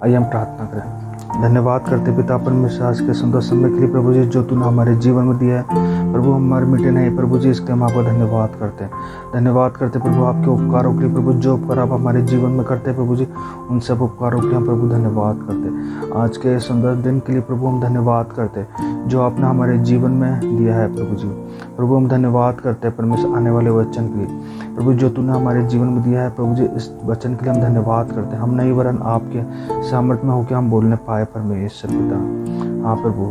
आइए हम प्रार्थना करें। धन्यवाद करते पिता परमेश्वर आज के सुंदर समय के लिए प्रभु जी जो तूने हमारे जीवन में दिया है प्रभु, हमारे मिटे नहीं प्रभु जी, इसके हम आपका धन्यवाद करते हैं। धन्यवाद करते प्रभु आपके उपकारों के लिए प्रभु, जो उपकार आप हमारे जीवन में करते हैं प्रभु जी, उन सब उपकारों के लिए हम प्रभु धन्यवाद करते। आज के सुंदर दिन के लिए प्रभु हम धन्यवाद करते जो आपने हमारे जीवन में दिया है प्रभु जी। प्रभु हम धन्यवाद करते हैं परमेश्वर आने वाले वचन के लिए प्रभु, जो तूने हमारे जीवन में दिया है प्रभु जी। इस वचन के लिए हम धन्यवाद करते हैं। हम नहीं वरन आपके सामर्थ्य में होकर हम बोलने पाए परमेश्वर पिता। हाँ प्रभु,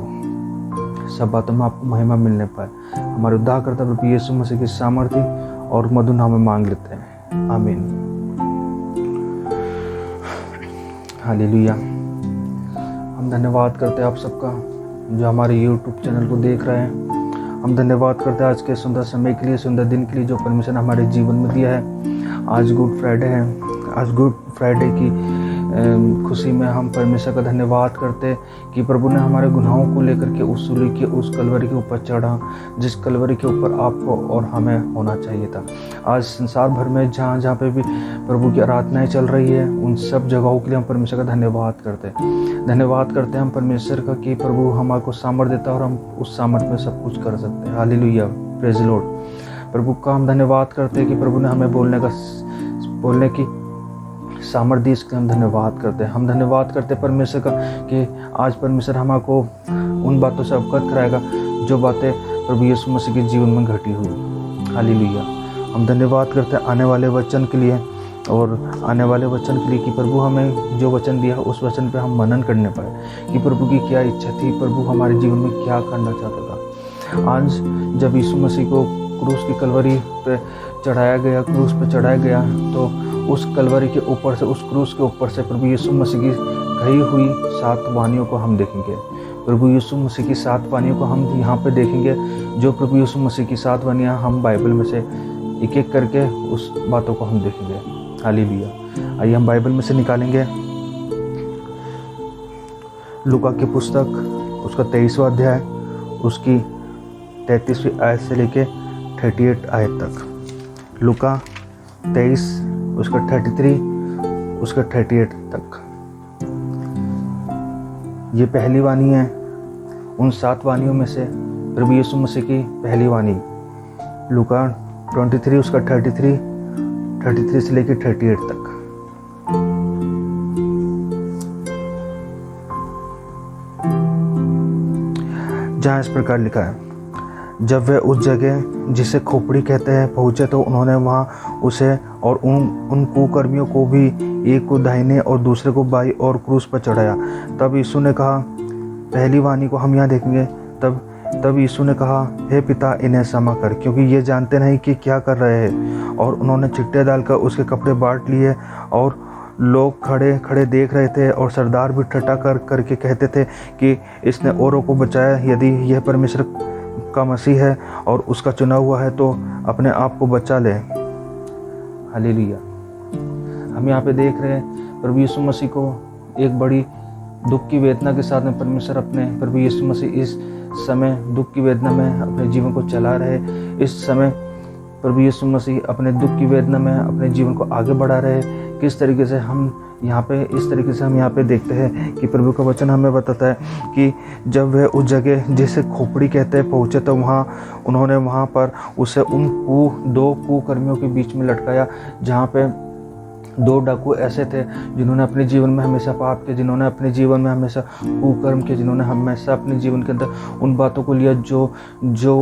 सब बातों में आपको महिमा मिलने पाए। हमारे उद्धारकर्ता प्रभु यीशु मसीह की सामर्थ्य और मधुर नाम में मांग लेते हैं, आमीन। हालेलुया। हम धन्यवाद करते हैं आप सबका जो हमारे YouTube चैनल को देख रहे हैं। हम धन्यवाद करते हैं आज के सुंदर समय के लिए, सुंदर दिन के लिए जो परमेश्वर ने हमारे जीवन में दिया है। आज गुड फ्राइडे है। आज गुड फ्राइडे की खुशी में हम परमेश्वर का धन्यवाद करते कि प्रभु ने हमारे गुनाहों को लेकर के उस सूली के उस कलवरी के ऊपर चढ़ा, जिस कलवरी के ऊपर आपको और हमें होना चाहिए था। आज संसार भर में जहाँ जहाँ पे भी प्रभु की आराधनाएं चल रही है, उन सब जगहों के लिए हम परमेश्वर का धन्यवाद करते हैं। धन्यवाद करते हैं हम परमेश्वर का कि प्रभु हमारे को सामर्थ्य देता है और हम उस सामर्थ्य में सब कुछ कर सकते हैं। Hallelujah, praise the lord. प्रभु का हम धन्यवाद करते हैं कि प्रभु ने हमें बोलने की सामर्थ्य दी, इसके हम धन्यवाद करते हैं। हम धन्यवाद करते हैं परमेश्वर का कि आज परमेश्वर हमको उन बातों से अवगत कराएगा जो बातें प्रभु यीशु मसीह के जीवन में घटी हुई। हालेलुया। हम धन्यवाद करते हैं आने वाले वचन के लिए और आने वाले वचन के लिए कि प्रभु हमें जो वचन दिया उस वचन पे हम मनन करने पाए कि प्रभु की क्या इच्छा थी, प्रभु हमारे जीवन में क्या करना चाहता था। आज जब यीशु मसीह को क्रूस की कलवरी पे चढ़ाया गया तो उस कलवरी के ऊपर से, उस क्रूस के ऊपर से प्रभु यीशु मसीह की कही हुई 7 वाणियों को हम देखेंगे। प्रभु यीशु मसीह की 7 वाणियों को हम यहाँ पे देखेंगे। जो प्रभु यीशु मसीह की 7 वाणियाँ हम बाइबल में से एक एक करके उस बातों को हम देखेंगे। हालेलुया। आइए हम बाइबल में से निकालेंगे लूका की पुस्तक, उसका 23वां अध्याय, उसकी 33वीं आयत से लेके 38 आयत तक। लूका 23 उसका 33 उसका 38 तक। ये पहली वाणी है उन 7 वाणियों में से, प्रभु यीशु मसीह की पहली वाणी। लूका 23 उसका 33 से लेकर 38 तक। जहाँ इस प्रकार लिखा है, जब वे उस जगह जिसे खोपड़ी कहते हैं पहुँचे तो उन्होंने वहाँ उसे और उन कुकर्मियों को भी, एक को दाहिने और दूसरे को बाईं ओर क्रूस पर चढ़ाया। तब यीशु ने कहा, पहली वाणी को हम यहाँ देखेंगे। तब यीशु ने कहा, हे पिता इन्हें क्षमा कर, क्योंकि ये जानते नहीं कि क्या कर रहे हैं। और उन्होंने चिट्टे डालकर उसके कपड़े बांट लिए और लोग खड़े खड़े देख रहे थे और सरदार भी ठट्ठा करके कहते थे कि इसने औरों को बचाया। यदि यह परमेश्वर का मसीह है और उसका चुना हुआ है तो अपने आप को बचा ले। हालेलुया। हम यहाँ पे देख रहे हैं प्रभु यीशु मसीह को एक बड़ी दुख की वेदना के साथ में परमेश्वर अपने प्रभु यीशु मसीह इस समय दुख की वेदना में अपने जीवन को चला रहे। इस समय प्रभु यीशु मसीह अपने दुख की वेदना में अपने जीवन को आगे बढ़ा रहे। किस तरीके से हम यहाँ पे, इस तरीके से हम यहाँ पे देखते हैं कि प्रभु का वचन हमें बताता है कि जब वह उस जगह जिसे खोपड़ी कहते हैं पहुँचे तो उन्होंने वहाँ पर उसे उन 2 कुकर्मियों के बीच में लटकाया। जहाँ पे 2 डाकू ऐसे थे जिन्होंने अपने जीवन में हमेशा पाप किया, जिन्होंने अपने जीवन में हमेशा कुकर्म किया, जिन्होंने हमेशा अपने जीवन के अंदर उन बातों को लिया जो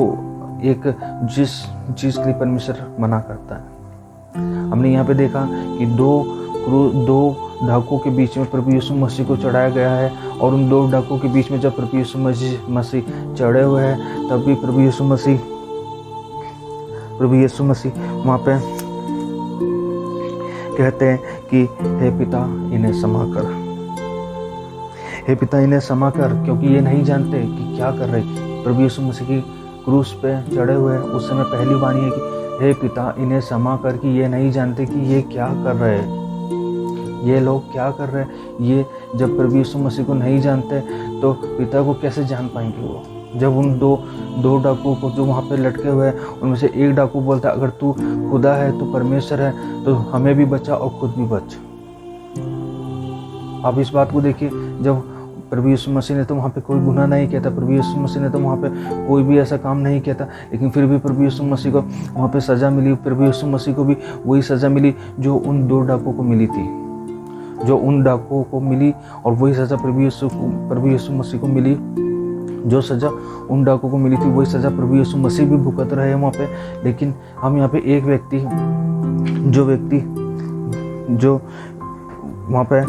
एक जिस चीज़ के लिए परमेश्वर मना करता है। हमने यहाँ पे देखा कि 2 डाकुओं के बीच में प्रभु यीशु मसीह को चढ़ाया गया है। और उन 2 डाकुओं के बीच में जब प्रभु यीशु मसीह चढ़े हुए हैं, तब भी प्रभु यीशु मसीह वहाँ पे कहते हैं कि हे पिता इन्हें क्षमा कर, हे पिता इन्हें क्षमा कर, क्योंकि ये नहीं जानते कि क्या कर रहे। प्रभु यीशु मसीह की क्रूस पे चढ़े हुए हैं। उस समय पहली वाणी है कि हे पिता इन्हें क्षमा कर, कि ये नहीं जानते कि ये क्या कर रहे हैं, ये लोग क्या कर रहे हैं। ये जब प्रभु यीशु मसीह को नहीं जानते तो पिता को कैसे जान पाएंगे वो। जब उन दो डाकुओं को जो वहाँ पे लटके हुए हैं, उनमें से एक डाकू बोलता है, अगर तू खुदा है, तू परमेश्वर है, तो हमें भी बचा और खुद भी बच। आप इस बात को देखिए, जब प्रभु यीशु मसीह ने तो वहाँ पे कोई गुनाह नहीं किया था, प्रभु यीशु मसीह ने तो वहाँ पे कोई भी ऐसा काम नहीं किया था, लेकिन फिर भी प्रभु यीशु मसीह को वहाँ पे सज़ा मिली। प्रभु यीशु मसीह को भी वही सज़ा मिली जो उन 2 डाकुओं को मिली थी, जो उन डाकुओं को मिली, और वही सज़ा प्रभु यीशु मसीह को मिली। जो सज़ा उन डाकुओं को मिली थी वही सज़ा प्रभु यीशु मसीह भी भुगत रहे हैं वहाँ पे। लेकिन हम यहाँ पे एक व्यक्ति जो वहाँ पे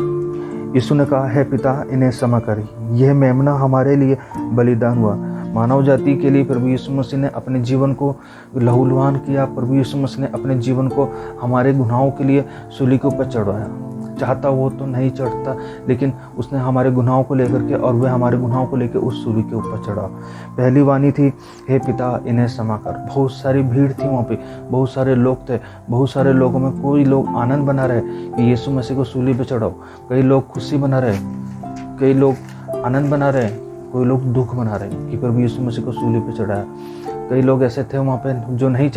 यीशु ने कहा, है पिता इन्हें क्षमा कर, यह मेमना हमारे लिए बलिदान हुआ। मानव जाति के लिए प्रभु यीशु मसीह ने अपने जीवन को लहूलुहान किया। प्रभु यीशु मसीह ने अपने जीवन को हमारे गुनाहों के लिए सूली के ऊपर चढ़ाया। चाहता वो तो नहीं चढ़ता, लेकिन उसने हमारे गुनाहों को लेकर के, और वह हमारे गुनाहों को लेकर उस सूली के ऊपर चढ़ा। पहली वाणी थी, हे पिता इन्हें क्षमा कर। बहुत सारी भीड़ थी वहाँ पे, बहुत सारे लोग थे। बहुत सारे लोगों में कोई लोग आनंद बना रहे कि यीशु मसीह को सूली पे चढ़ाओ, कई लोग खुशी बना रहे, कई लोग आनंद बना रहे, कोई लोग दुख बना रहे कि प्रभु यीशु मसीह को सूली पे चढ़ाया। कई लोग ऐसे थे वहाँ पे जो नहीं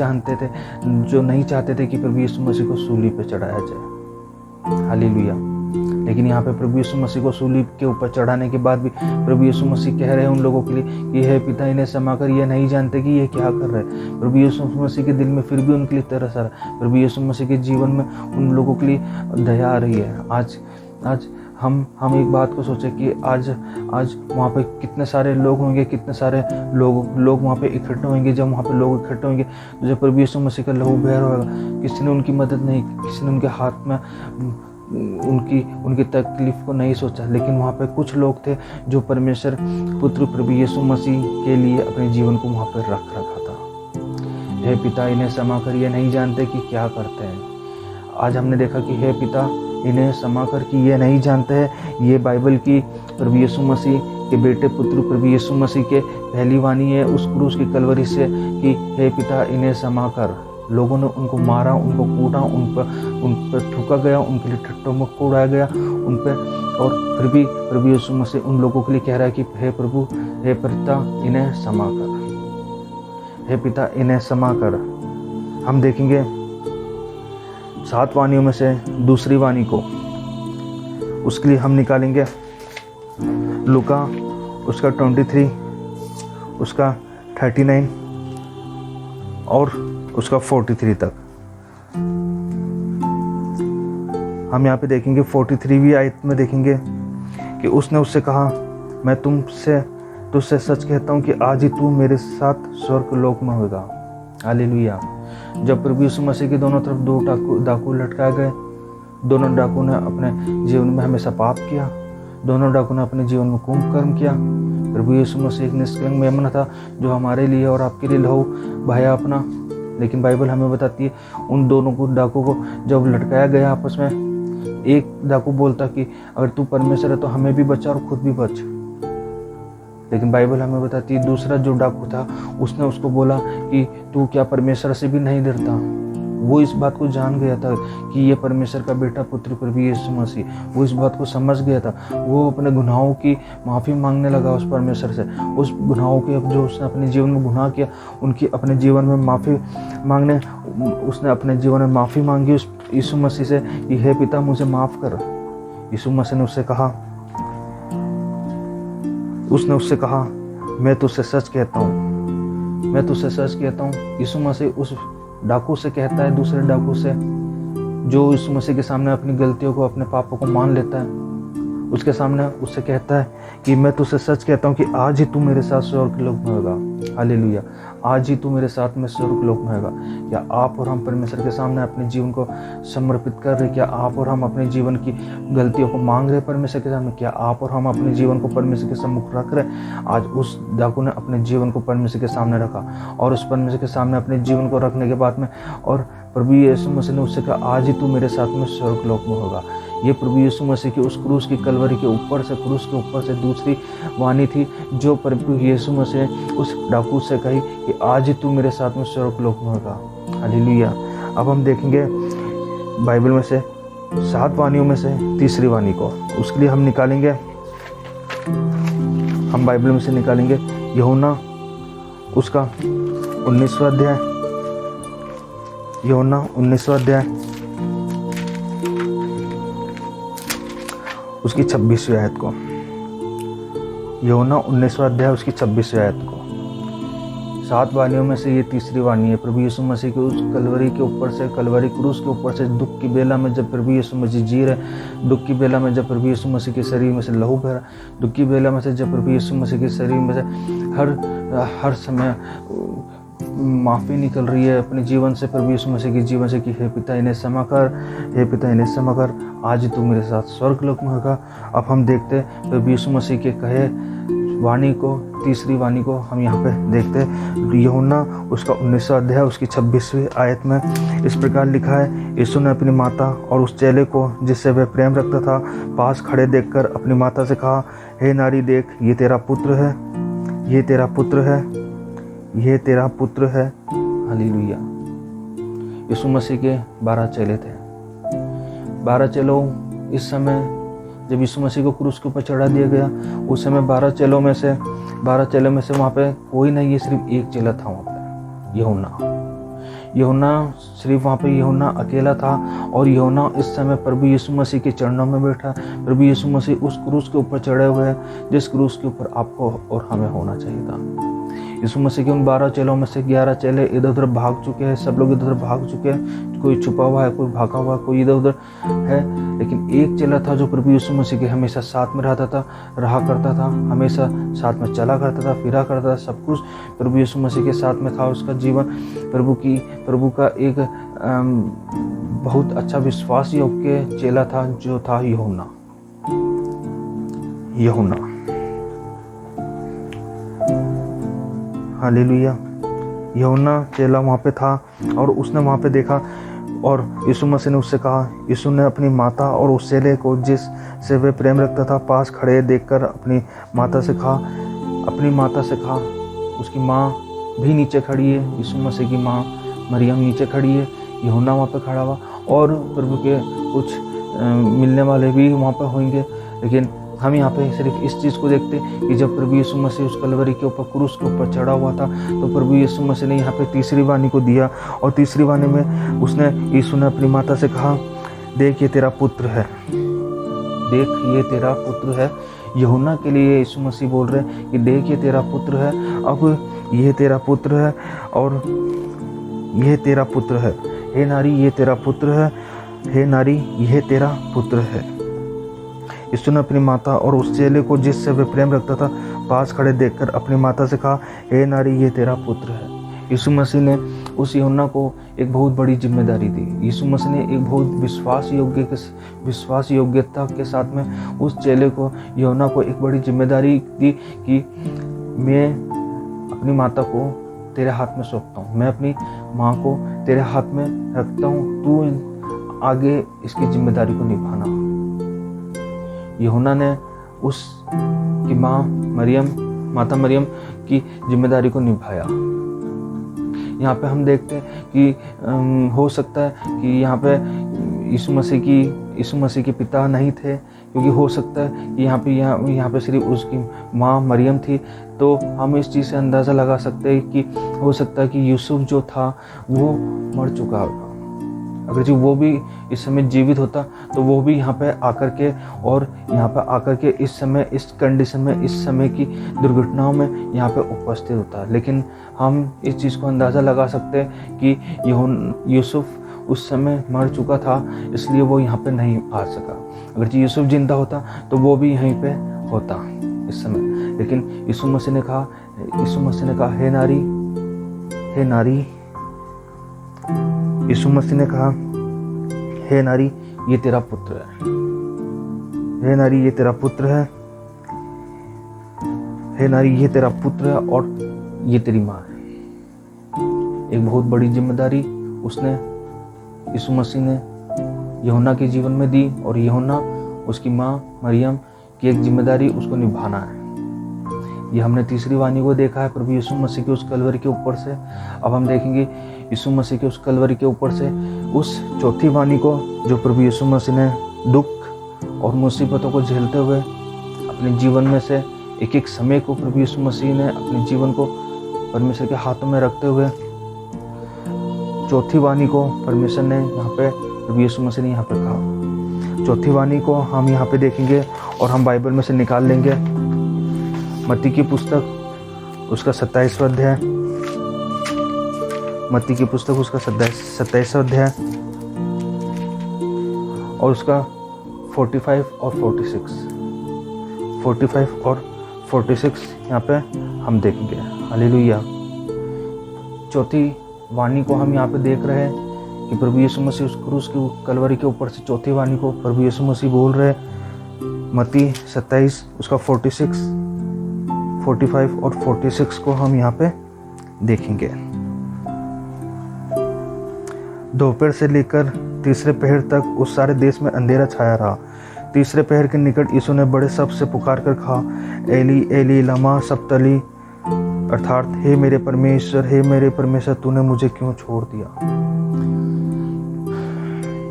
चाहते थे कि प्रभु यीशु मसीह को सूली पे चढ़ाया जाए। हालेलुया। लेकिन यहाँ पे प्रभु यीशु मसीह को सूली के ऊपर चढ़ाने के बाद भी प्रभु यीशु मसीह कह रहे हैं उन लोगों के लिए कि हे पिता इन्हें क्षमा कर, ये नहीं जानते कि ये क्या कर रहे हैं। प्रभु यीशु मसीह के दिल में फिर भी उनके लिए तरस आ रहा है। प्रभु यीशु मसीह के जीवन में उन लोगों के लिए दया आ रही है। आज हम एक बात को सोचें कि आज वहाँ पे कितने सारे लोग होंगे, कितने सारे लोग वहाँ पे इकट्ठे होंगे। जब वहाँ पे लोग इकट्ठे होंगे तो जब प्रभु यीशु मसीह का लहू बह होगा, किसी ने उनकी मदद नहीं, किसी ने उनके हाथ में उनकी तकलीफ को नहीं सोचा। लेकिन वहाँ पे कुछ लोग थे जो परमेश्वर पुत्र प्रभु यीशु मसीह के लिए अपने जीवन को वहाँ पर रखा था। हे पिता इन्हें क्षमा कर, ये नहीं जानते कि क्या करते हैं। आज हमने देखा कि हे पिता इन्हें क्षमा कर कि ये नहीं जानते हैं। ये बाइबल की प्रभु यीशु मसीह के बेटे पुत्र प्रभु यीशु मसीह के पहली वाणी है उस क्रूस की कलवरी से कि हे पिता इन्हें क्षमा कर। लोगों ने उनको मारा, उनको कूटा, उन पर थूका गया, उनके लिए ठट्ठों में उड़ाया गया उन पर, और फिर भी प्रभु यीशु मसीह उन लोगों के लिए कह रहा है कि हे प्रभु, हे पिता इन्हें क्षमा कर, हे पिता इन्हें क्षमा कर। हम देखेंगे 7 वाणियों में से दूसरी वाणी को, उसके लिए हम निकालेंगे लूका उसका 23, उसका 39 और उसका 43 तक। हम यहाँ पे देखेंगे 43वीं आयत में देखेंगे कि उसने उससे कहा, मैं तुझसे सच कहता हूँ कि आज ही तू मेरे साथ स्वर्ग लोक में होगा। हालेलुया। जब प्रभु यीशु मसीह के दोनों तरफ 2 डाकू लटकाए गए, दोनों डाकू ने अपने जीवन में हमेशा पाप किया, दोनों डाकू ने अपने जीवन में कुकर्म किया। प्रभु यीशु मसीह एक निष्कलंक मेमना था जो हमारे लिए और आपके लिए लहू बहाया अपना। लेकिन बाइबल हमें बताती है उन दोनों डाकू को जब लटकाया गया आपस में, एक डाकू बोलता कि अगर तू परमेश्वर है तो हमें भी बचा और खुद भी बच। लेकिन बाइबल हमें बताती है दूसरा जो डाकू था उसने उसको बोला कि तू क्या परमेश्वर से भी नहीं डरता। वो इस बात को जान गया था कि ये परमेश्वर का बेटा पुत्र प्रभु यीशु मसीह, वो इस बात को समझ गया था। वो अपने गुनाहों की माफ़ी मांगने लगा उस परमेश्वर से। उस गुनाहों के जो उसने अपने जीवन में गुनाह किया उनकी अपने जीवन में माफ़ी मांगने, उसने अपने जीवन में माफ़ी मांगी उस यीशु मसीह से कि हे पिता मुझे माफ़ कर। यीशु मसीह ने उससे कहा मैं तुझसे सच कहता हूँ। यीशु मसीह उस डाकू से कहता है, दूसरे डाकू से जो यीशु मसीह के सामने अपनी गलतियों को, अपने पापों को मान लेता है, उसके सामने उससे कहता है कि मैं तुझसे सच कहता हूँ कि आज ही तू मेरे साथ स्वर्ग लोक में होगा। हालेलुया। आज ही तू मेरे साथ में स्वर्ग लोक में होगा। क्या आप और हम परमेश्वर के सामने अपने जीवन को समर्पित कर रहे? क्या आप और हम अपने जीवन की गलतियों को मांग रहे परमेश्वर के सामने? क्या आप और हम अपने जीवन को परमेश्वर के सम्मुख रख रहे? आज उस डाकू ने अपने जीवन को परमेश्वर के सामने रखा, और उस परमेश्वर के सामने अपने जीवन को रखने के बाद में और प्रभु यीशु मसीह ने उससे कहा आज ही तू मेरे साथ में स्वर्ग लोक में होगा। ये प्रभु यीशु मसीह की उस क्रूस की कलवरी के ऊपर से दूसरी वाणी थी जो प्रभु यीशु मसीह उस डाकू से कही कि आज ही तू मेरे साथ में स्वर्ग लोक में होगा। हालेलुया। अब हम देखेंगे बाइबल में से 7 वाणियों में से तीसरी वाणी को, उसके लिए हम बाइबल में से निकालेंगे यूहन्ना उसका 19वां अध्याय, यूहन्ना 19वां अध्याय उसकी 26वीं आयत को। यूहन्ना 19वां अध्याय उसकी 26वीं आयत को। 7 वाणियों में से ये तीसरी वाणी है। प्रभु यीशु मसीह के उस कलवरी के ऊपर से, कलवरी क्रूस के ऊपर से, दुख की बेला में जब प्रभु यीशु मसीह जी रहे, दुख की बेला में जब प्रभु यीशु मसीह के शरीर में से लहू बह रहा, दुख की बेला में से जब प्रभु यीशु मसीह के शरीर में से हर समय माफ़ी निकल रही है अपने जीवन से, प्रभु यीशु मसीह के जीवन से कि हे पिता इन्हें क्षमा कर, हे पिता इन्हें क्षमा कर, आज तू मेरे साथ स्वर्ग लोक में होगा। अब हम देखते प्रभु यीशु मसीह के कहे वाणी को, तीसरी वाणी को हम यहाँ पे देखते। यूहन्ना उसका 19वां अध्याय उसकी 26वीं आयत में इस प्रकार लिखा है, यीशु ने अपनी माता और उस चेले को जिससे वह प्रेम रखता था पास खड़े देखकर अपनी माता से कहा, हे नारी देख, ये तेरा पुत्र है, ये तेरा पुत्र है, ये तेरा पुत्र है। हालेलुया। यीशु मसीह के 12 चेले थे। 12 चेलों, इस समय जब यीशु मसीह को क्रूस के ऊपर चढ़ा दिया गया, उस समय 12 चेलों में से वहाँ पे कोई नहीं, ये सिर्फ एक चेला था वहाँ पे, यूहन्ना सिर्फ वहाँ पे यूहन्ना अकेला था। और यूहन्ना इस समय प्रभु यीशु मसीह के चरणों में बैठा। प्रभु यीशु मसीह उस क्रूस के ऊपर चढ़े हुए हैं जिस क्रूस के ऊपर आपको और हमें होना चाहिए था। यीशु मसीह के उन 12 चेलों में से 11 चेले इधर उधर भाग चुके हैं, सब लोग इधर उधर भाग चुके हैं, कोई छुपा हुआ है, कोई भागा हुआ है, कोई इधर उधर है, लेकिन एक चेला था जो प्रभु यीशु मसीह के हमेशा साथ में रहा करता था, हमेशा साथ में चला करता था, फिरा करता था, सब कुछ प्रभु यीशु मसीह के साथ में था। उसका जीवन प्रभु का एक बहुत अच्छा विश्वास योग्य चेला था, जो था यूहन्ना। हालेलुया। यूहन्ना चेला वहाँ पे था और उसने वहाँ पे देखा और यीशु मसीह ने उससे कहा, यीशु ने अपनी माता और उस चेले को जिससे वे प्रेम रखता था पास खड़े देखकर अपनी माता से कहा, उसकी माँ भी नीचे खड़ी है, यीशु मसीह की माँ मरियम नीचे खड़ी है, यूहन्ना वहाँ पे खड़ा हुआ और प्रभु के कुछ मिलने वाले भी वहाँ पे होंगे। लेकिन हम यहाँ पे सिर्फ इस चीज़ को देखते कि जब प्रभु यीशु मसीह उस कलवरी के ऊपर क्रूस के ऊपर चढ़ा हुआ था, तो प्रभु यीशु मसीह ने यहाँ पे तीसरी वाणी को दिया और तीसरी वाणी में यीशु ने अपनी माता से कहा, देख ये तेरा पुत्र है, देख ये तेरा पुत्र है। यूहन्ना के लिए यीशु मसीह बोल रहे हैं कि देख ये तेरा पुत्र है, अब ये तेरा पुत्र है और ये तेरा पुत्र है। हे नारी ये तेरा पुत्र है, हे नारी ये तेरा पुत्र है। यीशु ने अपनी माता और उस चेले को जिससे वे प्रेम रखता था पास खड़े देखकर अपनी माता से कहा, हे नारी ये तेरा पुत्र है। यीशु मसीह ने उस यूहन्ना को एक बहुत बड़ी जिम्मेदारी दी। यीशु मसीह ने एक बहुत विश्वास योग्यता के साथ में उस चेले को, यूहन्ना को एक बड़ी जिम्मेदारी दी कि मैं अपनी माता को तेरे हाथ में सौंपता हूँ, मैं अपनी माँ को तेरे हाथ में रखता हूँ, तू आगे इसकी जिम्मेदारी को निभाना। यूहन्ना ने उसकी माता मरियम की जिम्मेदारी को निभाया। यहाँ पे हम देखते हैं कि हो सकता है कि यहाँ पे यीशु मसीह के पिता नहीं थे, क्योंकि हो सकता है कि यहाँ पे सिर्फ उसकी माँ मरियम थी। तो हम इस चीज़ से अंदाज़ा लगा सकते हैं कि हो सकता है कि यूसुफ जो था वो मर चुका होगा। अगर जो वो भी इस समय जीवित होता तो वो भी यहाँ पे आकर के इस समय, इस कंडीशन में, इस समय की दुर्घटनाओं में यहाँ पे उपस्थित होता। लेकिन हम इस चीज़ को अंदाज़ा लगा सकते हैं कि यूसुफ उस समय मर चुका था, इसलिए वो यहाँ पे नहीं आ सका। अगर जो यूसुफ जिंदा होता तो वो भी यहीं पे होता इस समय। लेकिन यीशु मसीह ने कहा, हे नारी, यीशु मसीह ने कहा, हे नारी ये तेरा पुत्र है, हे नारी ये तेरा पुत्र है, हे नारी ये तेरा पुत्र है और ये तेरी माँ है। एक बहुत बड़ी जिम्मेदारी यीशु मसीह ने यूहन्ना के जीवन में दी और यूहन्ना, उसकी माँ मरियम की एक जिम्मेदारी उसको निभाना है। ये हमने तीसरी वाणी को देखा है प्रभु यीशु मसीह के उस कलवरी के ऊपर से। अब हम देखेंगे यीशु मसीह के उस कलवरी के ऊपर से उस चौथी वाणी को, जो प्रभु यीशु मसीह ने दुख और मुसीबतों को झेलते हुए अपने जीवन में से एक समय को प्रभु यीशु मसीह ने अपने जीवन को परमेश्वर के हाथों में रखते हुए चौथी वाणी को परमेश्वर ने यहाँ पे, प्रभु यीशु मसीह ने यहाँ पे कहा। चौथी वाणी को हम यहाँ पे देखेंगे और हम बाइबल में से निकाल लेंगे। मत्ती की पुस्तक उसका 27वां अध्याय, मत्ती की पुस्तक उसका 27वां अध्याय और उसका 45 और 46 यहाँ पे हम देखेंगे। हालेलुया। चौथी वाणी को हम यहाँ पे देख रहे हैं कि प्रभु यीशु मसीह उस क्रूस के कलवरी के ऊपर से चौथी वाणी को प्रभु यीशु मसीह बोल रहे हैं। मत्ती 27 उसका 46, 45 और 46 को हम यहाँ पे देखेंगे। दोपहर से लेकर तीसरे पहर तक उस सारे देश में अंधेरा छाया रहा। तीसरे पहर के निकट यीशु ने बड़े शब्द से पुकार कर कहा, एली एली लमा सबतली, अर्थात हे मेरे परमेश्वर तूने मुझे क्यों छोड़ दिया।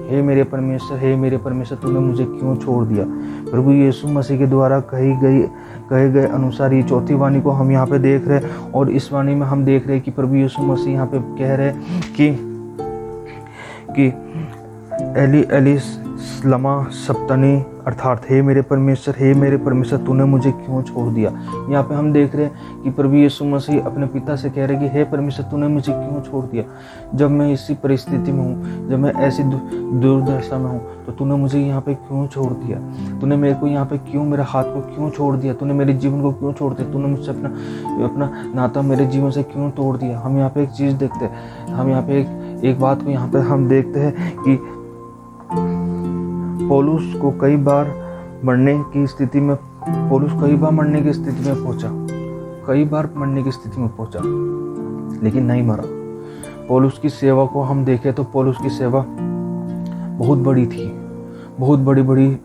हे मेरे परमेश्वर तूने मुझे क्यों छोड़ दिया। प्रभु यीशु मसीह के द्वारा कहे गए अनुसार ये चौथी वाणी को हम यहाँ पे देख रहे हैं और इस वाणी में हम देख रहे हैं कि प्रभु यीशु मसीह यहाँ पे कह रहे हैं कि एली एली लमा सबतनी, अर्थात हे मेरे परमेश्वर तूने मुझे क्यों छोड़ दिया। यहाँ पे हम देख रहे हैं कि प्रभु यीशु मसीह अपने पिता से कह रहे हैं कि हे परमेश्वर तूने मुझे क्यों छोड़ दिया। जब मैं इसी परिस्थिति में हूँ, जब मैं ऐसी दुर्दशा में हूँ, तो तूने मुझे यहाँ पे क्यों छोड़ दिया। तूने मेरे को यहाँ पे क्यों, मेरे हाथ को क्यों छोड़ दिया। तूने मेरे जीवन को क्यों छोड़ दिया। तूने मुझसे अपना नाता मेरे जीवन से क्यों तोड़ दिया। हम यहाँ पे एक चीज़ देखते हैं, हम यहाँ पे एक बात को यहाँ पे हम देखते हैं कि पौलुस कई बार मरने की स्थिति में पहुंचा, लेकिन नहीं मरा। पौलुस की सेवा को हम देखें तो पौलुस की सेवा बहुत बड़ी थी। बहुत बड़ी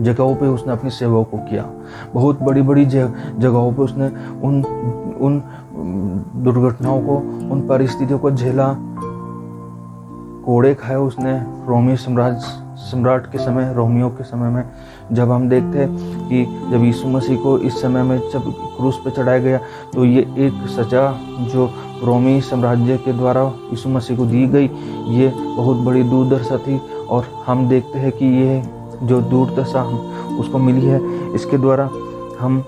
जगहों पे उसने अपनी सेवा को किया। बहुत बड़ी जगहों पे उसने उन दुर्घटनाओं को, उन परिस्थितियों को झेला। कोड़े खाए उसने रोमी सम्राट के समय, रोमियों के समय में। जब हम देखते हैं कि जब यीशु मसीह को इस समय में जब क्रूस पे चढ़ाया गया, तो ये एक सज़ा जो रोमी साम्राज्य के द्वारा यीशु मसीह को दी गई, ये बहुत बड़ी दुर्दशा थी। और हम देखते हैं कि ये जो दुर्दशा उसको मिली है, इसके द्वारा हम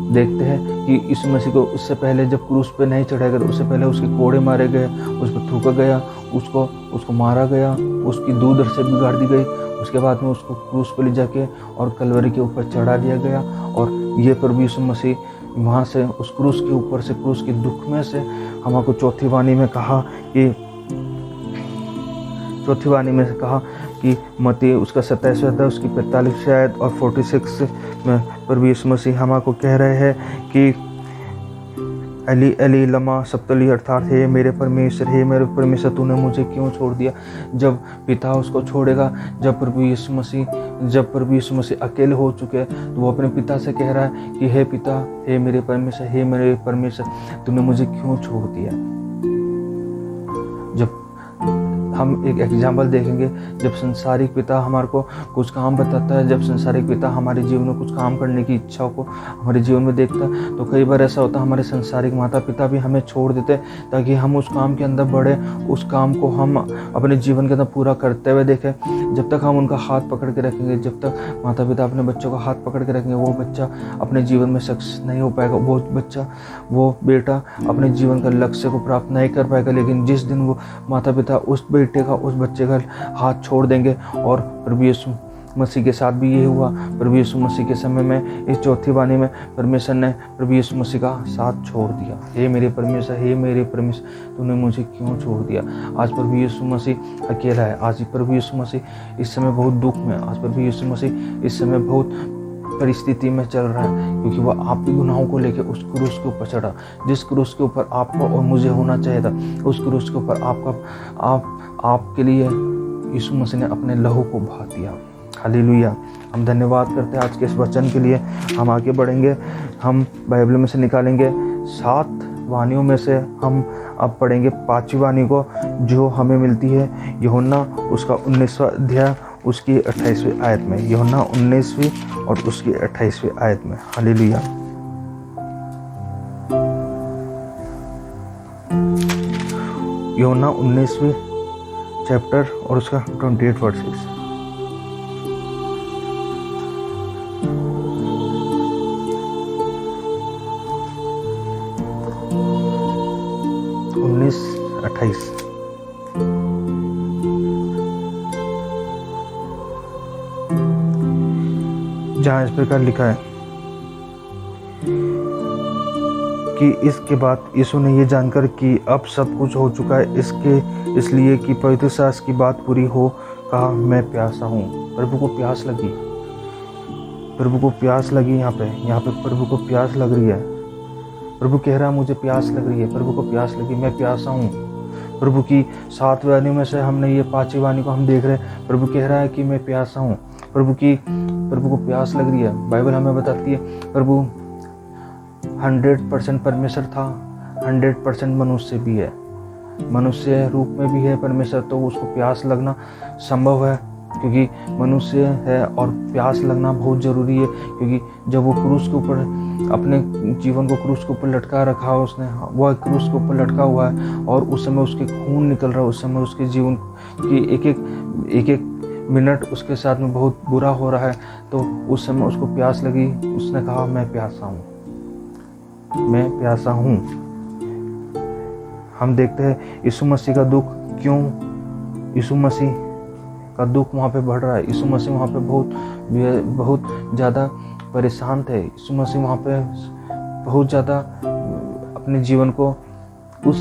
देखते हैं कि यीशु मसीह को उससे पहले जब क्रूस पे नहीं चढ़ाया गया, उससे पहले उसके कोड़े मारे गए, उस पर थूका गया, उसको मारा गया, उसकी दूध से बिगाड़ दी गई। उसके बाद में उसको क्रूस पे ले जाके और कलवरी के ऊपर चढ़ा दिया गया। और ये प्रभु यीशु मसीह वहाँ से उस क्रूस के ऊपर से, क्रूस के दुख में से हमको चौथी वाणी में कहा कि मत्ती उसका 27वां अध्याय उसकी 45 आयत और 46 में प्रभु यीशु मसीह हमको कह रहे हैं कि एली एली लमा सबतली, अर्थात हे मेरे परमेश्वर तूने मुझे क्यों छोड़ दिया। जब पिता उसको छोड़ेगा, जब प्रभु यीशु मसीह अकेले हो चुके हैं, तो वो अपने पिता से कह रहा है कि हे पिता, हे मेरे परमेश्वर तूने मुझे क्यों छोड़ दिया। जब हम एक एग्जाम्पल देखेंगे, जब संसारिक पिता हमारे को कुछ काम बताता है, जब संसारिक पिता हमारे जीवन में कुछ काम करने की इच्छाओं को हमारे जीवन में देखता है, तो कई बार ऐसा होता है हमारे संसारिक माता पिता भी हमें छोड़ देते हैं ताकि हम उस काम के अंदर बढ़े, उस काम को हम अपने जीवन के अंदर पूरा करते हुए देखें। जब तक हम उनका हाथ पकड़ के रखेंगे, जब तक माता पिता अपने बच्चों का हाथ पकड़ के रखेंगे, वो बच्चा अपने जीवन में सक्सेस नहीं हो पाएगा। वो बेटा अपने जीवन का लक्ष्य को प्राप्त नहीं कर पाएगा। लेकिन जिस दिन वो माता पिता उस बच्चे का हाथ छोड़ देंगे, और प्रभु यीशु मसीह के साथ भी ये हुआ। प्रभु यीशु मसीह के समय में इस चौथी वाणी में परमेश्वर ने प्रभु यीशु मसीह का साथ छोड़ दिया। हे मेरे परमेश्वर तूने मुझे क्यों छोड़ दिया। आज प्रभु यीशु मसीह अकेला है। आज प्रभु यीशु मसीह इस समय बहुत दुख में, आज प्रभु यीशु मसीह इस समय बहुत परिस्थिति में चल रहा है, क्योंकि वह आपके गुनाहों को लेकर उस क्रूस के ऊपर चढ़ा। जिस क्रूस के ऊपर आपका और मुझे होना चाहिए था, उस क्रूस के ऊपर आपके लिए यीशु मसीह ने अपने लहू को बहा दिया। हालेलुया। हम धन्यवाद करते हैं आज के इस वचन के लिए। हम आगे बढ़ेंगे, हम बाइबल में से निकालेंगे 7 वाणियों में से हम अब पढ़ेंगे 5वीं वाणी को, जो हमें मिलती है यूहन्ना उसका 19वां अध्याय उसकी 28वीं आयत में। यूहन्ना 19वीं और उसकी 28वीं आयत में। हालेलुया। यूहन्ना 19वीं चैप्टर और उसका 28 वर्सेस। उन्नीस 28। जहाँ इस प्रकार लिखा है कि इसके बाद यीशु ने ये जानकर कि अब सब कुछ हो चुका है, इसलिए कि पवित्र शास्त्र की बात पूरी हो, कहा मैं प्यासा हूँ। प्रभु को प्यास लगी, प्रभु को प्यास लगी। यहाँ पे प्रभु को प्यास लग रही है। प्रभु कह रहा है मुझे प्यास लग रही है, प्रभु को प्यास लगी, मैं प्यासा हूँ। प्रभु की 7 वाणी में से हमने ये 5वीं वाणी को हम देख रहे हैं। प्रभु कह रहा है कि मैं प्यासा हूँ। प्रभु को प्यास लग रही है। बाइबल हमें बताती है प्रभु 100% परमेश्वर था, 100% मनुष्य भी है, मनुष्य रूप में भी है परमेश्वर, तो उसको प्यास लगना संभव है क्योंकि मनुष्य है और प्यास लगना बहुत ज़रूरी है। क्योंकि जब वो क्रूस के ऊपर अपने जीवन को क्रूस के ऊपर लटका रखा है उसने, वह क्रूस के ऊपर लटका हुआ है और उस समय उसके खून निकल रहा है, उस समय उसके जीवन की एक एक मिनट उसके साथ में बहुत बुरा हो रहा है, तो उस समय उसको प्यास लगी। उसने कहा मैं प्यासा हूँ, मैं प्यासा हूँ। हम देखते हैं यीशु मसीह का दुख, क्यों यीशु मसीह का दुख वहाँ पे बढ़ रहा है। यीशु मसीह वहाँ पे बहुत ज़्यादा परेशान थे। यीशु मसीह वहाँ पे बहुत ज़्यादा अपने जीवन को उस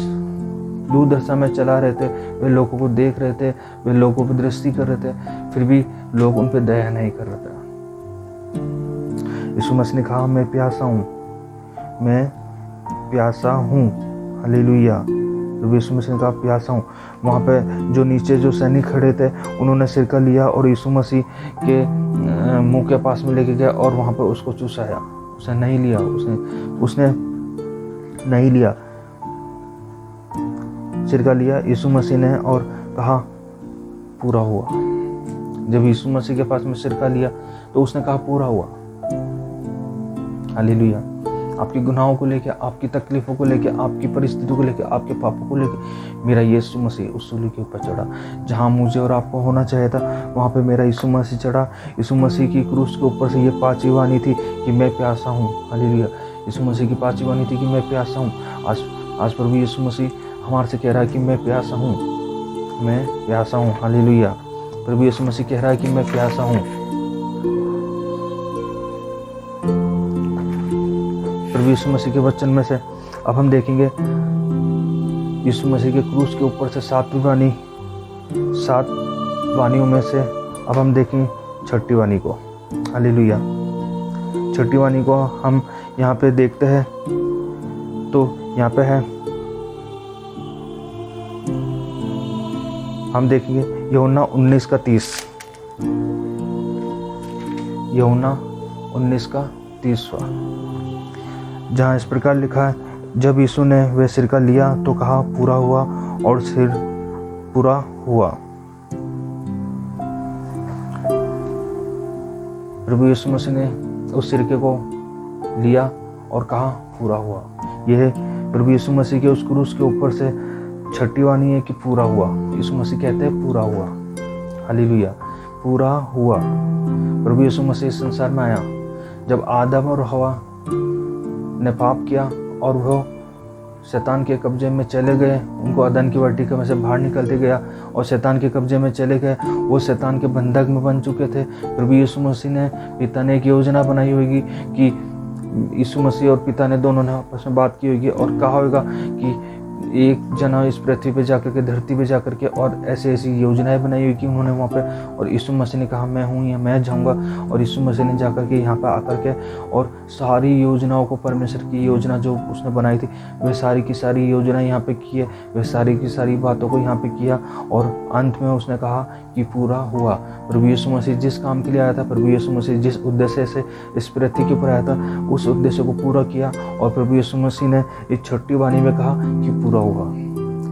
दुर्दशा में चला रहे थे। वे लोगों को देख रहे थे, वे लोगों पर दृष्टि कर रहे थे, फिर भी लोग उन पर दया नहीं कर रहे थे। यीशु मसीह ने कहा मैं प्यासा हूँ, मैं प्यासा हूँ। हालेलुया। तो यीशु मसीह ने कहा प्यासा हूँ। वहाँ पे जो नीचे जो सैनिक खड़े थे उन्होंने सिरका लिया और यीशु मसीह के मुंह के पास में लेके गया और वहाँ पे उसको चूसाया। उसने नहीं लिया, उसने नहीं लिया। सिरका लिया यीशु मसीह ने और कहा पूरा हुआ। जब यीशु मसीह के पास में सिरका लिया तो उसने कहा पूरा हुआ। हालेलुया। आपके गुनाहों को लेके, आपकी तकलीफों को लेके, आपकी परिस्थितियों को लेके, आपके पापों को लेके मेरा यीशु मसीह उस सूली के ऊपर चढ़ा। जहाँ मुझे और आपको होना चाहिए था वहाँ पे मेरा यीशु मसीह चढ़ा। यीशु मसीह की क्रूस के ऊपर से ये 5वीं वाणी थी कि मैं प्यासा हूँ। हालेलुया। यीशु मसीह की 5वीं वाणी थी कि मैं प्यासा हूँ। आज प्रभु यीशु मसीह हमारे से कह रहा है कि मैं प्यासा हूँ, मैं प्यासा हूँ। हालेलुया। प्रभु यीशु मसीह कह रहा है कि मैं प्यासा हूँ। प्रभु यीशु मसीह के वचन में से अब हम देखेंगे यीशु मसीह के क्रूस के ऊपर से 7 वाणियों में से अब हम देखेंगे 6ठी वाणी को। हालेलुया। 6ठी वाणी को हम यहाँ पे देखते हैं तो यहाँ पे है, हम देखेंगे यूहन्ना 19:30। यूहन्ना 19:30, जहाँ इस प्रकार लिखा है जब यीशु ने वह सिरका लिया तो कहा पूरा हुआ, और सिर पूरा हुआ। प्रभु यीशु मसीह ने उस सिरके को लिया और कहा पूरा हुआ। यह प्रभु यीशु मसीह के उस क्रूस के ऊपर से 6ठी वाणी है कि पूरा हुआ। यीशु मसीह कहते हैं पूरा हुआ। हालेलुया। पूरा हुआ। प्रभु यीशु मसीह इस संसार में आया जब आदम और हवा ने पाप किया और वह शैतान के कब्जे में चले गए। उनको अदन की वाटिका में से बाहर निकलते गया और शैतान के कब्जे में चले गए। वो शैतान के बंधक में बन चुके थे। प्रभु यीशु मसीह ने, पिता ने एक योजना बनाई होगी कि यीशु मसीह और पिता ने दोनों ने आपस में बात की होगी और कहा होगा कि एक जना इस पृथ्वी पे जाकर के, धरती पे जाकर के, और ऐसी ऐसी योजनाएं बनाई हुई कि उन्होंने वहाँ पे, और यीशु मसीह ने कहा मैं हूँ या मैं जाऊँगा। और यीशु मसीह ने जाकर के यहाँ पे आकर के और सारी योजनाओं को, परमेश्वर की योजना जो उसने बनाई थी वह सारी की सारी योजना यहाँ पे की है, वह सारी की सारी बातों को यहाँ पे किया और अंत में उसने कहा कि पूरा हुआ। प्रभु यीशु मसीह जिस काम के लिए आया था, प्रभु यीशु मसीह जिस उद्देश्य से इस पृथ्वी के ऊपर आया था उस उद्देश्य को पूरा किया। और प्रभु यीशु मसीह ने इस 6ठी वाणी में कहा कि पूरा हुआ।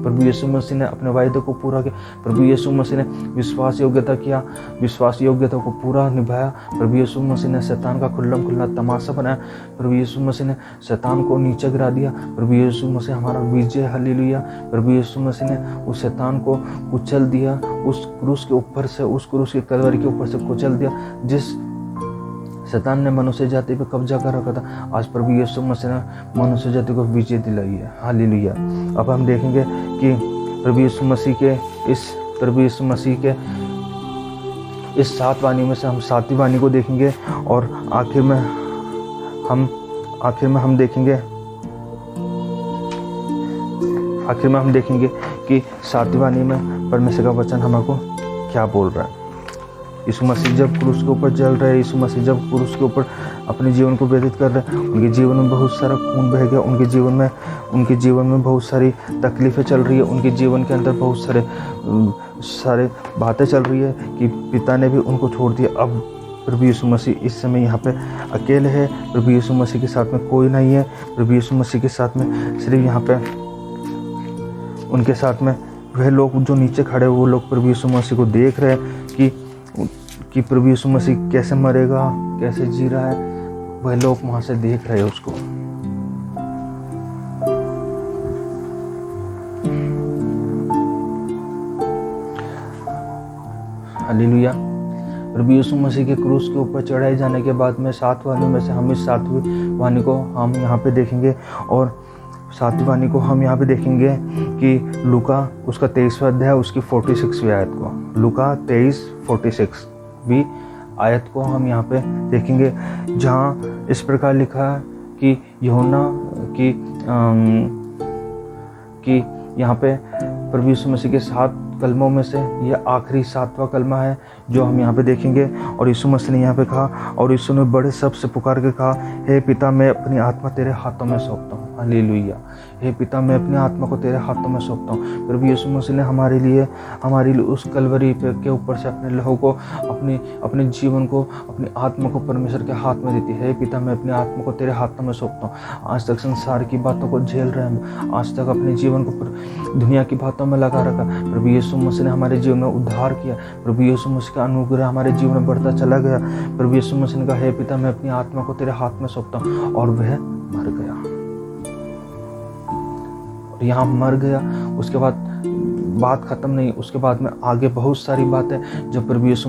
प्रभु यीशु मसीह ने अपने वायदे को पूरा किया। प्रभु यीशु मसीह ने विश्वास योग्यता किया, विश्वास योग्यता को पूरा निभाया। प्रभु यीशु मसीह ने शैतान का खुल्ला तमाशा बनाया। प्रभु यीशु मसीह ने शैतान को नीचे गिरा दिया। प्रभु यीशु मसीह हमारा विजय, हालेलुया। प्रभु यीशु मसीह ने उस शैतान को कुचल दिया, उस क्रूस के ऊपर से, उस क्रूस के कलवरी के ऊपर से कुचल दिया। जिस शैतान ने मनुष्य जाति पे कब्जा कर रखा था, आज प्रभु यीशु मसीह ने मनुष्य जाति को विजय दिलाई है, हालेलुया। अब हम देखेंगे कि प्रभु यीशु मसीह के इस 7 वाणी में से हम 7वीं वाणी को देखेंगे और आखिर में हम देखेंगे कि 7वीं वाणी में परमेश्वर का वचन हमको क्या बोल रहा है। यीशु मसीह जब क्रूस के ऊपर जल रहे, यीशु मसीह जब क्रूस के ऊपर अपने जीवन को व्यतीत कर रहे, उनके जीवन में बहुत सारा खून बह गया, उनके जीवन में बहुत सारी तकलीफ़ें चल रही है, उनके जीवन के अंदर बहुत सारे बातें चल रही है कि पिता ने भी उनको छोड़ दिया। अब प्रभु यीशु मसीह इस समय यहाँ पे अकेले है। प्रभु यीशु मसीह के साथ में कोई नहीं है। प्रभु यीशु मसीह के साथ में सिर्फ यहाँ पे उनके साथ में वह लोग जो नीचे खड़े, वो लोग प्रभु यीशु मसीह को देख रहे हैं कि प्रभु यीशु मसीह कैसे मरेगा, कैसे जी रहा है। वह लोग वहाँ से देख रहे हैं उसको। हालेलुया। प्रभु यीशु मसीह के क्रूस के ऊपर चढ़ाए जाने के बाद में 7 वाणी में से हम इस 7वीं वाणी को हम यहाँ पे देखेंगे। और 7वीं वाणी को हम यहाँ पे देखेंगे कि लूका उसका 23वां अध्याय उसकी 46वीं आयत को, लूका 23:46वीं आयत को हम यहाँ पे देखेंगे, जहाँ इस प्रकार लिखा है कि यूहन्ना कि यहाँ पे प्रभु यीशु मसीह के 7 कलमों में से यह आखिरी 7वां कलमा है जो हम यहाँ पे देखेंगे। और यीशु मसीह ने यहाँ पे कहा, और यीशु ने बड़े शब्द से पुकार के कहा, हे पिता, मैं अपनी आत्मा तेरे हाथों में सौंपता हूँ। हालेलुया। हे पिता, मैं अपनी आत्मा को तेरे हाथों में सौंपता हूँ। प्रभु यीशु मसीह ने हमारे लिए उस कलवरी पे के ऊपर से अपने लहू को, अपने जीवन को, अपनी आत्मा को परमेश्वर के हाथ में देती है। हे पिता, मैं अपनी आत्मा को तेरे हाथों में सौंपता हूँ। आज तक संसार की बातों को झेल रहे हैं, आज तक अपने जीवन को दुनिया की बातों में लगा रखा। प्रभु यीशु मसीह ने हमारे जीवन में उद्धार किया। प्रभु यीशु मसीह का अनुग्रह हमारे जीवन में बढ़ता चला गया। प्रभु यीशु मसीह ने कहा, हे पिता, मैं अपनी आत्मा को तेरे हाथ में सौंपता हूँ। और वह मर गया। और यहाँ मर गया, उसके बाद बात खत्म नहीं। उसके बाद में आगे बहुत सारी बातें जब प्रभु यीशु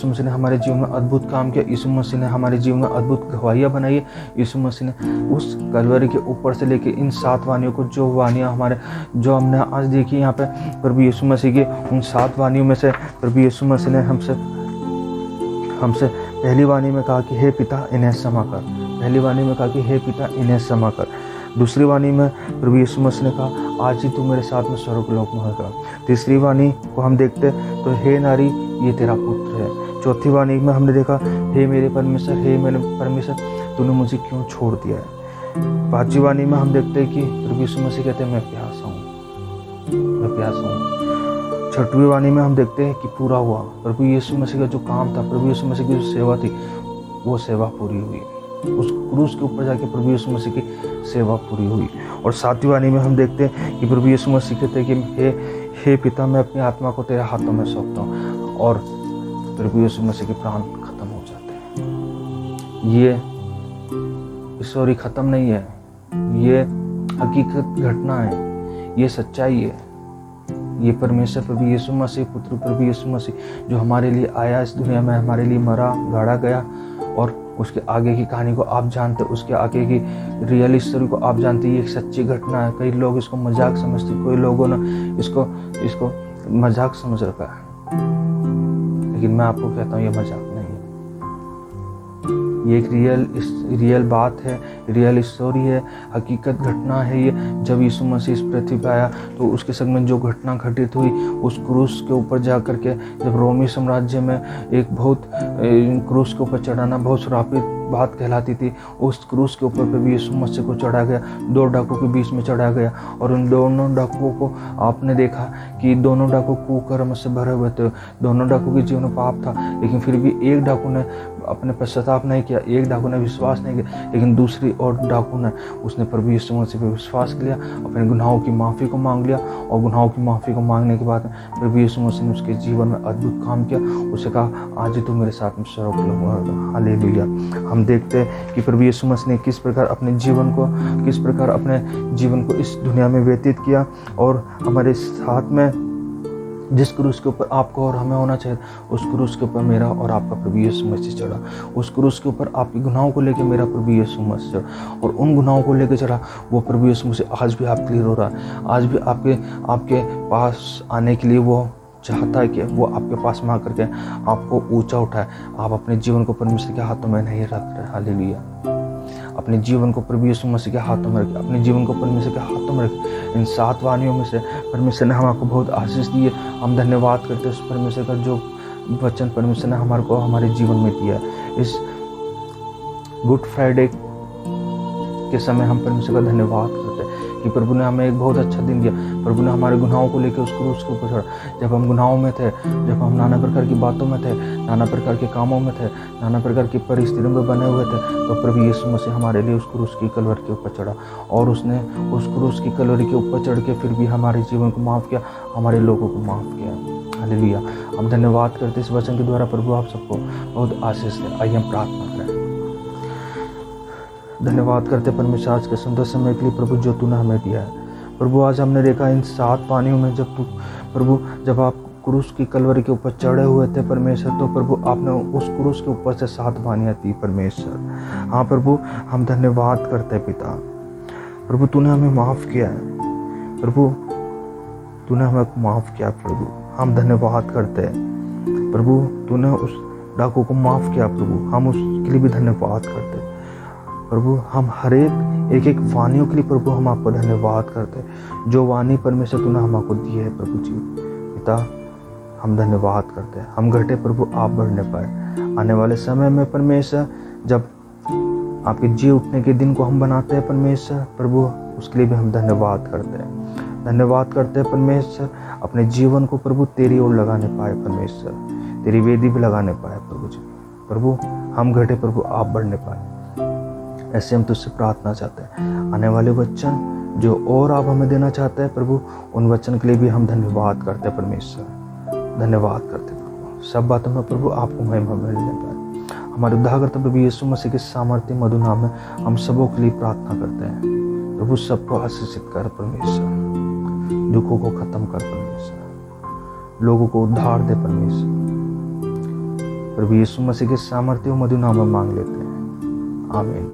मसीह ने हमारे जीवन में अद्भुत काम किया। यीशु मसीह ने हमारे जीवन में अद्भुत गवाहियाँ बनाई है। यीशु मसीह ने उस कलवरी के ऊपर से लेके इन 7 वाणियों को, जो वाणियाँ जो हमने आज देखी यहाँ पे, प्रभु यीशु मसीह की उन 7 वाणियों में से प्रभु यीशु मसीह ने हमसे पहली वाणी में कहा कि हे पिता, इन्हें क्षमा कर। पहली वाणी में कहा कि हे पिता, इन्हें क्षमा कर। दूसरी वाणी में प्रभु यीशु मसीह ने कहा, आज ही तू मेरे साथ में स्वर्गलोक में होगा। तीसरी वाणी को हम देखते तो, हे नारी, ये तेरा पुत्र है। चौथी वाणी में हमने देखा, हे मेरे परमेश्वर, हे मेरे परमेश्वर, तूने मुझे क्यों छोड़ दिया है। 5वीं वाणी में हम देखते हैं कि प्रभु यीशु मसीह कहते हैं, मैं प्यासा हूँ। 6वीं वाणी में हम देखते हैं कि पूरा हुआ। प्रभु यीशु मसीह का जो काम था, प्रभु यीशु मसीह की जो सेवा थी, वो सेवा पूरी हुई। उस क्रूस के ऊपर जाके प्रभु यीशु मसीह की सेवा पूरी हुई। और 7वीं वाणी में हम देखते हैं कि प्रभु यीशु मसीह कहते हैं कि हे पिता, मैं अपनी आत्मा को तेरे हाथों में सौंपता हूँ। और प्रभु यीशु मसीह के प्राण खत्म हो जाते हैं। ये स्टोरी खत्म नहीं है, ये हकीकत घटना है, ये सच्चाई है। ये परमेश्वर प्रभु यीशु मसीह, पुत्र प्रभु यीशु मसीह, जो हमारे लिए आया इस दुनिया में, हमारे लिए मरा, गाड़ा गया। और उसके आगे की कहानी को आप जानते, उसके आगे की रियल स्टोरी को आप जानते। ये एक सच्ची घटना है। कई लोग इसको मजाक समझते, कोई लोगों ने इसको मजाक समझ रखा है, लेकिन मैं आपको कहता हूँ ये मजाक नहीं है। ये एक रियल बात है, रियल स्टोरी है, हकीकत घटना है ये। जब यीशु मसीह इस पृथ्वी पर आया तो उसके संग में जो घटना घटित हुई, उस क्रूस के ऊपर जा कर के, जब रोमी साम्राज्य में एक बहुत क्रूस के ऊपर चढ़ाना बहुत श्रापित बात कहलाती थी, उस क्रूस के ऊपर प्रभु यीशु मसीह को चढ़ा गया, 2 डाकुओं के बीच में चढ़ा गया। और उन दोनों डाकुओं को आपने देखा कि दोनों डाकू कुकर्म से भरे हुए थे, दोनों डाकू के जीवन में पाप था, लेकिन फिर भी एक डाकू ने अपने पश्चाताप नहीं किया, एक डाकू ने विश्वास नहीं किया, लेकिन दूसरी और डाकू ने उसने प्रभु यीशु मसीह पर विश्वास किया, अपने गुनाहों की माफ़ी को मांग लिया। और गुनाहों की माफ़ी को मांगने के बाद प्रभु यीशु मसीह ने उसके जीवन में अद्भुत काम किया। उसे कहा, आज ही तू मेरे साथ में स्वर्ग लूँगा। हालेलुया। हम देखते हैं कि प्रभु यीशु मसीह ने किस प्रकार अपने जीवन को इस दुनिया में व्यतीत किया, और हमारे साथ में जिस क्रूस के ऊपर आपको और हमें होना चाहिए, उस क्रूस के ऊपर मेरा और आपका प्रभु यीशु मसीह चढ़ा। उस क्रूस के ऊपर आपके गुनाहों को लेकर मेरा प्रभु यीशु मसीह चढ़ा, और उन गुनाहों को लेकर चढ़ा वो प्रभु यीशु मसीह आज भी आपके लिए रो रहा है। आज भी आपके पास आने के लिए वो चाहता है कि वो आपके पास में आकर के आपको ऊंचा उठाए। आप अपने जीवन को परमेश्वर के हाथों में नहीं रख रहे। हालेलुया। अपने जीवन को प्रभु यीशु मसीह के हाथों में रखें, अपने जीवन को परमेश्वर के हाथों में रखें। इन 7 वाणियों में से परमेश्वर ने हमको बहुत आशीष दी है। हम धन्यवाद करते हैं उस परमेश्वर का जो वचन परमेश्वर ने हमारे जीवन में दिया है। इस गुड फ्राइडे के समय हम परमेश्वर का धन्यवाद करते हैं कि प्रभु ने हमें एक बहुत अच्छा दिन दिया। प्रभु ने हमारे गुनाहों को लेकर उस क्रूस के ऊपर चढ़ा। जब हम गुनाहों में थे, जब हम नाना प्रकार की बातों में थे, नाना प्रकार के कामों में थे, नाना प्रकार की परिस्थितियों में बने हुए थे, तो प्रभु यीशु मसीह हमारे लिए उस क्रूस की कलवरी के ऊपर चढ़ा, और उसने उस क्रूस की कलवरी के ऊपर चढ़ के फिर भी हमारे जीवन को माफ़ किया, हमारे लोगों को माफ़ किया। हालेलुया। हम धन्यवाद करते इस वचन के द्वारा। प्रभु आप सबको बहुत आशीष दे। आइए हम प्रार्थना करें। धन्यवाद करते परमेश्वर आज के सुंदर समय के लिए प्रभु जो तूने हमें दिया है। प्रभु आज हमने देखा इन 7 वाणियों में जब आप क्रूस की कलवरी के ऊपर चढ़े हुए थे परमेश्वर, तो प्रभु आपने उस क्रूस के ऊपर से 7 वाणियाँ दी परमेश्वर। हाँ प्रभु, हम धन्यवाद करते पिता। प्रभु तूने हमें माफ़ किया है, प्रभु तूने हमें माफ़ किया। प्रभु हम धन्यवाद करते हैं। प्रभु तूने उस डाकू को माफ़ किया, प्रभु हम उसके लिए भी धन्यवाद करते हैं। प्रभु हम हर एक वाणियों के लिए प्रभु हम आपको धन्यवाद करते हैं, जो वाणी परमेश्वर तूने हमको दी है। प्रभु जी पिता हम धन्यवाद करते हैं। हम घटे प्रभु आप बढ़ने पाए। आने वाले समय में परमेश्वर जब आपके जी उठने के दिन को हम बनाते हैं परमेश्वर, प्रभु उसके लिए भी हम धन्यवाद करते हैं। धन्यवाद करते हैं परमेश्वर, अपने जीवन को प्रभु तेरी ओर लगाने पाए परमेश्वर, तेरी वेदी भी लगाने पाए प्रभु जी। प्रभु हम घटे प्रभु आप बढ़ने पाए, ऐसे हम तुझसे प्रार्थना चाहते हैं। आने वाले वचन जो और आप हमें देना चाहते हैं प्रभु, उन वचन के लिए भी हम धन्यवाद करते हैं परमेश्वर, धन्यवाद करते हैं प्रभु। सब बातों में प्रभु आपको महिमा मिलने पाए। हमारे उद्धारकर्ता प्रभु यीशु मसीह के सामर्थ्य मधुर नाम में हम सबों के लिए प्रार्थना करते हैं। प्रभु सबको आशीषित कर परमेश्वर, दुखों को खत्म कर परमेश्वर, लोगों को उद्धार दे परमेश्वर। प्रभु यीशु मसीह के सामर्थ्य मधुर नाम में मांग लेते हैं। आमीन।